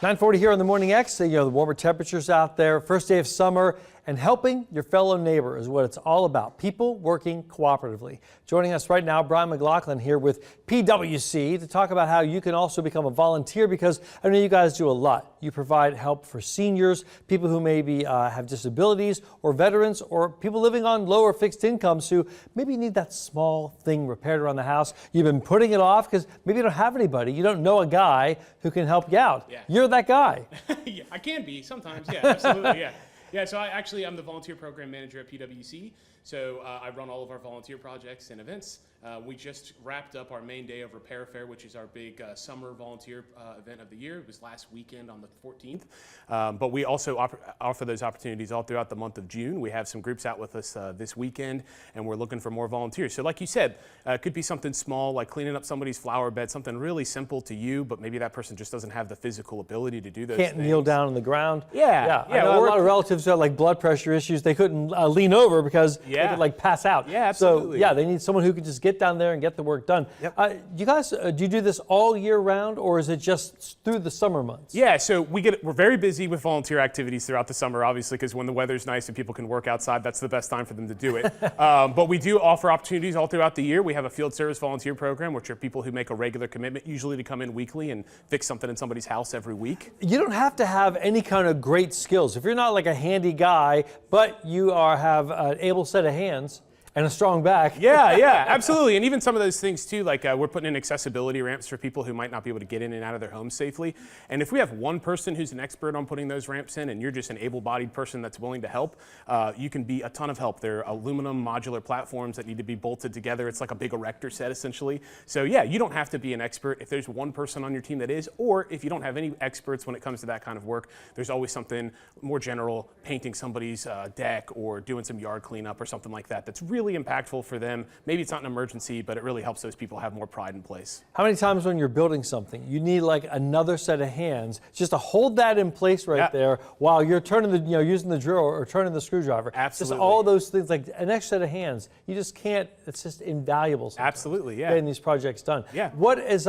9:40 here on the Morning X. The warmer temperatures out there, first day of summer, and helping your fellow neighbor is what it's all about. People working cooperatively. Joining us right now, Brian McLaughlin here with PWC to talk about how you can also become a volunteer, because I know you guys do a lot. You provide help for seniors, people who maybe have disabilities, or veterans, or people living on lower fixed incomes who maybe need that small thing repaired around the house. You've been putting it off because maybe you don't have anybody. You don't know a guy who can help you out. Yeah. You're that guy. Yeah, I can be sometimes. Yeah, absolutely. Yeah. Yeah, so I'm the volunteer program manager at PWC. So I run all of our volunteer projects and events. We just wrapped up our main day of Repair Fair, which is our big summer volunteer event of the year. It was last weekend on the 14th. But we also offer those opportunities all throughout the month of June. We have some groups out with us this weekend, and we're looking for more volunteers. So like you said, it could be something small like cleaning up somebody's flower bed, something really simple to you, but maybe that person just doesn't have the physical ability to do those Can't things. kneel down on the ground. Yeah. I know a lot of relatives who have like blood pressure issues. They couldn't lean over because they could like pass out. Yeah, absolutely. So yeah, they need someone who can just get down there and get the work done. Yep. You guys, do you do this all year round, or is it just through the summer months? Yeah, so we're very busy with volunteer activities throughout the summer, obviously, because when the weather's nice and people can work outside, that's the best time for them to do it. But we do offer opportunities all throughout the year. We have a field service volunteer program, which are people who make a regular commitment, usually to come in weekly and fix something in somebody's house every week. You don't have to have any kind of great skills. If you're not like a handy guy, but you have an able set of hands and a strong back. Yeah, absolutely. And even some of those things too, like we're putting in accessibility ramps for people who might not be able to get in and out of their homes safely. And if we have one person who's an expert on putting those ramps in, and you're just an able-bodied person that's willing to help, you can be a ton of help. They're aluminum modular platforms that need to be bolted together. It's like a big erector set essentially. So yeah, you don't have to be an expert. If there's one person on your team that is, or if you don't have any experts when it comes to that kind of work, there's always something more general, painting somebody's deck or doing some yard cleanup or something like that. That's really impactful for them. Maybe it's not an emergency, but it really helps those people have more pride in place. How many times when you're building something, you need like another set of hands just to hold that in place there while you're turning using the drill or turning the screwdriver. Absolutely. Just all those things, like an extra set of hands. You just can't, it's just invaluable sometimes. Absolutely, yeah. Getting these projects done. Yeah. What is,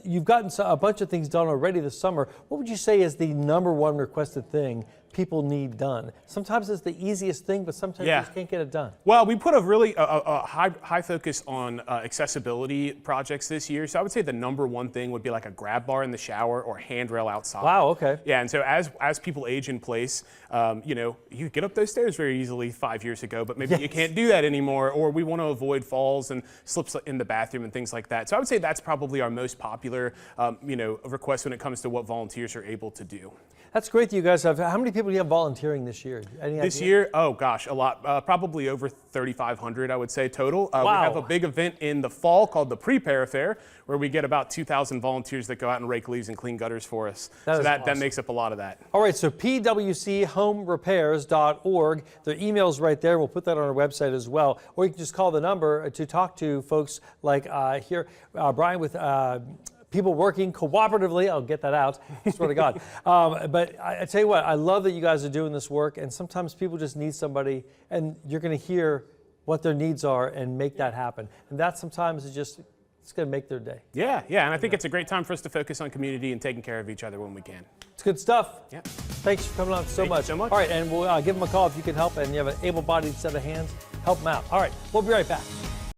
you've gotten a bunch of things done already this summer. What would you say is the #1 requested thing people need done? Sometimes it's the easiest thing, but sometimes you just can't get it done. Well, we put a really high focus on accessibility projects this year. So I would say the #1 thing would be like a grab bar in the shower or handrail outside. Wow, okay. Yeah, and so as people age in place, you could get up those stairs very easily 5 years ago, but maybe you can't do that anymore, or we want to avoid falls and slips in the bathroom and things like that. So I would say that's probably our most popular request when it comes to what volunteers are able to do. That's great that you guys have. How many people do you have volunteering this year? This year, oh gosh, a lot. Probably over 3,500, I would say, total. Wow. We have a big event in the fall called the Repair Fair, where we get about 2,000 volunteers that go out and rake leaves and clean gutters for us. That makes up a lot of that. All right, so pwchomerepairs.org. Their email's right there. We'll put that on our website as well. Or you can just call the number to talk to folks like Brian with People Working Cooperatively. I'll get that out, I swear to God. But I tell you what, I love that you guys are doing this work, and sometimes people just need somebody, and you're going to hear what their needs are and make that happen. And that sometimes is just, it's going to make their day. Yeah, and I think it's a great time for us to focus on community and taking care of each other when we can. It's good stuff. Yeah. Thanks for coming on so much. Thank you so much. All right, and we'll give them a call if you can help, and you have an able-bodied set of hands, help them out. All right, we'll be right back.